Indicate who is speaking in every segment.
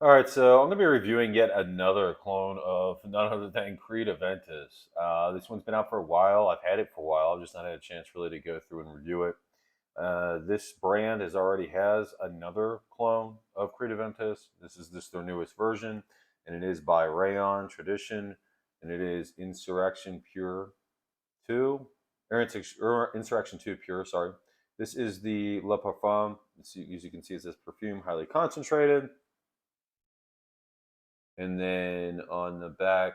Speaker 1: All right, so I'm going to be reviewing yet another clone of none other than Creed Aventus. This one's been out for a while. I've had it for a while. I've just not had a chance really to go through and review it. This brand already has another clone of Creed Aventus. This is their newest version, and it is by Reyane Tradition, and it is Insurrection Pure 2, or Insurrection 2 Pure, sorry. This is the Le Parfum. As you can see, it says perfume, highly concentrated. And then on the back,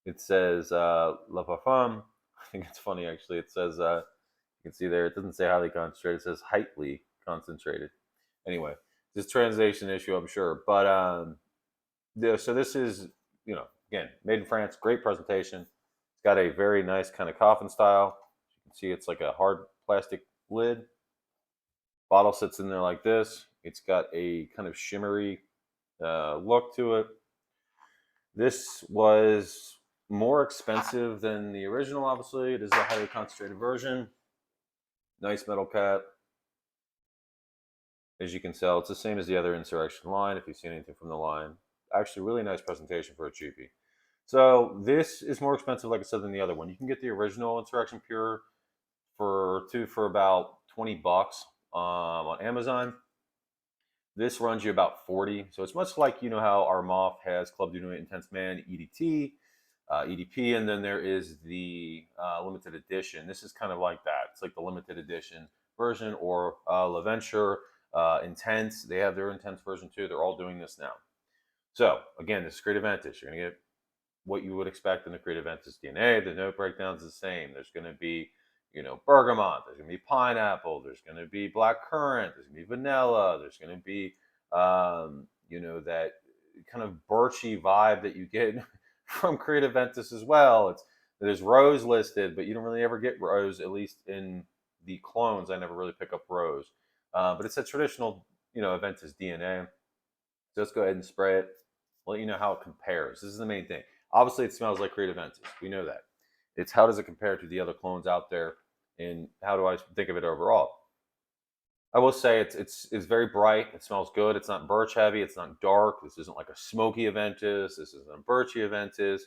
Speaker 1: it says La Parfum. I think it's funny actually. It says you can see there. It doesn't say highly concentrated. It says highly concentrated. Anyway, this translation issue, I'm sure. But so this is again made in France. Great presentation. It's got a very nice kind of coffin style. You can see it's like a hard plastic lid. Bottle sits in there like this. It's got a kind of shimmery look to it. This was more expensive than the original, obviously. It is a highly concentrated version. Nice metal cap. As you can tell, it's the same as the other Insurrection line, if you've seen anything from the line. Actually, really nice presentation for a cheapie. So this is more expensive, like I said, than the other one. You can get the original Insurrection Pure for about 20 bucks on Amazon. This runs you about 40. So it's much like, how Armoff has Club du Nuit Intense Man, EDT, EDP, and then there is the limited edition. This is kind of like that. It's like the limited edition version, or L'Aventure Intense. They have their Intense version too. They're all doing this now. So again, this is Creed Aventus. You're going to get what you would expect in the Creed Aventus DNA. The note breakdown is the same. There's going to be, bergamot. There's going to be pineapple. There's going to be black currant. There's going to be vanilla. There's going to be, that kind of birchy vibe that you get from Creed Aventus as well. There's rose listed, but you don't really ever get rose, at least in the clones. I never really pick up rose, but it's a traditional, Aventus DNA. So let's go ahead and spray it. I'll let you know how it compares. This is the main thing. Obviously, it smells like Creed Aventus. We know that. It's how does it compare to the other clones out there, and how do I think of it overall? I will say it's very bright. It smells good. It's not birch heavy. It's not dark. This isn't like a smoky Aventus. This isn't a birchy Aventus.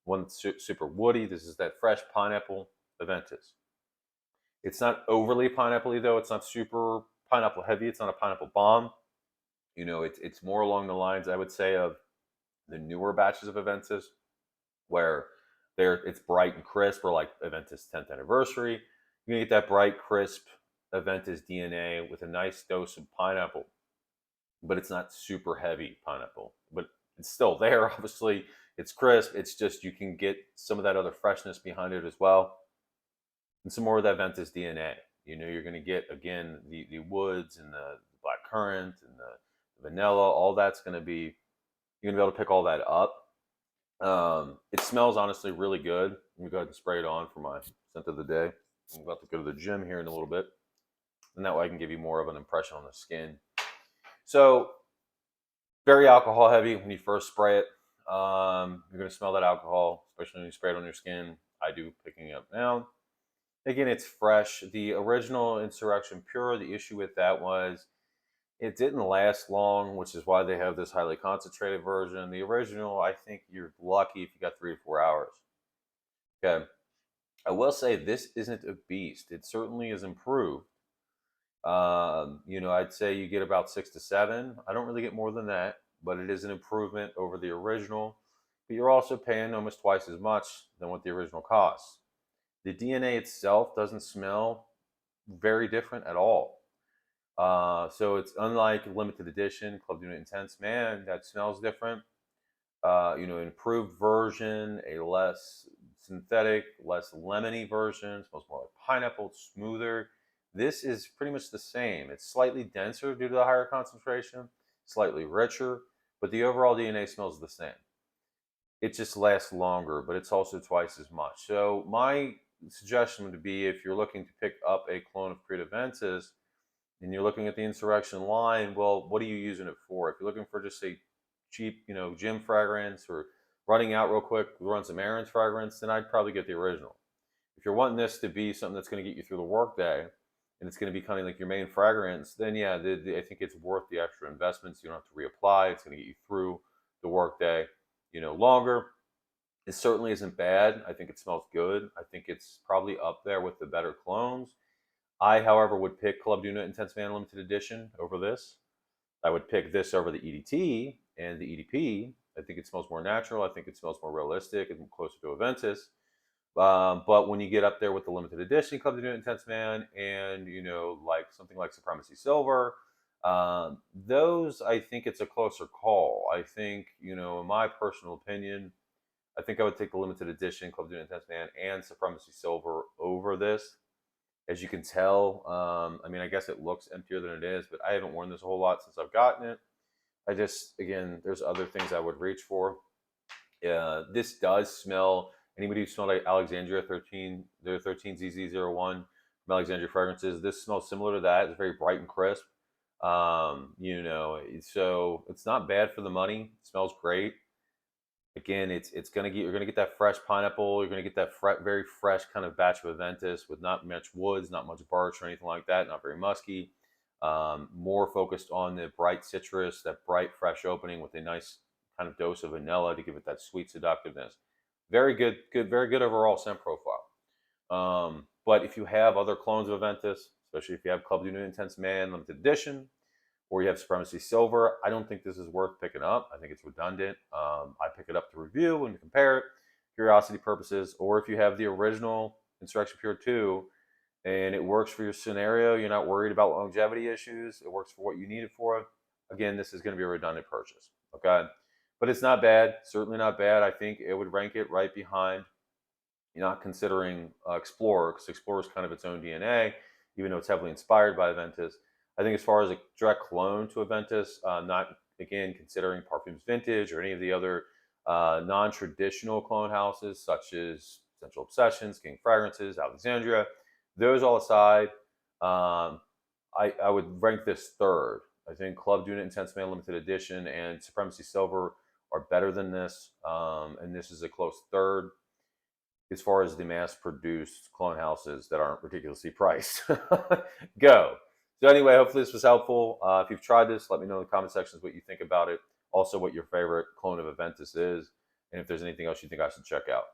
Speaker 1: One that's super woody. This is that fresh pineapple Aventus. It's not overly pineapple-y though. It's not super pineapple heavy. It's not a pineapple bomb. It's more along the lines, I would say, of the newer batches of Aventus, where it's bright and crisp, or like Aventus 10th anniversary. You're gonna get that bright, crisp Aventus DNA with a nice dose of pineapple, but it's not super heavy pineapple. But it's still there. Obviously, it's crisp. It's just you can get some of that other freshness behind it as well, and some more of that Aventus DNA. You're going to get again the woods and the black currant and the vanilla. All that's going to be you're going to be able to pick all that up. It smells honestly really good. Let me go ahead and spray it on for my scent of the day. I'm about to go to the gym here in a little bit, and that way I can give you more of an impression on the skin. So very alcohol heavy when you first spray it. You're going to smell that alcohol, especially when you spray it on your skin. I do picking it up now. Again, it's fresh. The original Insurrection Pure, the issue with that was it didn't last long, which is why they have this highly concentrated version. The original, I think you're lucky if you got 3 to 4 hours. Okay. I will say this isn't a beast. It certainly is improved. I'd say you get about 6 to 7. I don't really get more than that, but it is an improvement over the original. But you're also paying almost twice as much than what the original costs. The DNA itself doesn't smell very different at all. So it's unlike limited edition Club Unit Intense Man that smells different. Improved version, a less synthetic, less lemony version. Smells more like pineapple, smoother. This is pretty much the same. It's slightly denser due to the higher concentration, slightly richer, but the overall DNA smells the same. It just lasts longer, but it's also twice as much. So my suggestion would be, if you're looking to pick up a clone of Creed Aventus and you're looking at the Insurrection line, well, what are you using it for? If you're looking for just a cheap, gym fragrance, or running out real quick, run some errands fragrance, then I'd probably get the original. If you're wanting this to be something that's going to get you through the workday, and it's going to be kind of like your main fragrance, then yeah, I think it's worth the extra investments. You don't have to reapply. It's going to get you through the workday, longer. It certainly isn't bad. I think it smells good. I think it's probably up there with the better clones. I, however, would pick Club Duna Intense Man Limited Edition over this. I would pick this over the EDT and the EDP. I think it smells more natural. I think it smells more realistic and closer to Aventus. But when you get up there with the limited edition Club Duna Intense Man and, like something like Supremacy Silver, those, I think it's a closer call. I think, in my personal opinion, I think I would take the limited edition Club Duna Intense Man and Supremacy Silver over this. As you can tell, I guess it looks emptier than it is, but I haven't worn this a whole lot since I've gotten it. I just, again, there's other things I would reach for. This does smell. Anybody who smelled like Alexandria 13, their 13ZZ01 from Alexandria Fragrances, this smells similar to that. It's very bright and crisp. So it's not bad for the money. It smells great. Again, you're gonna get that fresh pineapple. You're gonna get that very fresh kind of batch of Aventus with not much woods, not much birch or anything like that. Not very musky. More focused on the bright citrus, that bright fresh opening with a nice kind of dose of vanilla to give it that sweet seductiveness. Very good, very good overall scent profile. But if you have other clones of Aventus, especially if you have Club Duna Intense Man Limited Edition, or you have Supremacy Silver, I don't think this is worth picking up. I think it's redundant. I pick it up to review and to compare it, curiosity purposes, or if you have the original Insurrection Pure 2 and it works for your scenario, you're not worried about longevity issues, it works for what you need it for, again, this is going to be a redundant purchase, okay? But it's not bad, certainly not bad. I think it would rank it right behind, you're not considering Explorer, because Explorer is kind of its own DNA, even though it's heavily inspired by Aventus. I think as far as a direct clone to Aventus, not, again, considering Parfum's Vintage or any of the other non-traditional clone houses, such as Central Obsessions, King Fragrances, Alexandria, those all aside, I would rank this third. I think Club Duna Intense Man Limited Edition and Supremacy Silver are better than this, and this is a close third as far as the mass-produced clone houses that aren't ridiculously priced. Go. So anyway, hopefully this was helpful. If you've tried this, let me know in the comment sections what you think about it. Also, what your favorite clone of Aventus is, and if there's anything else you think I should check out.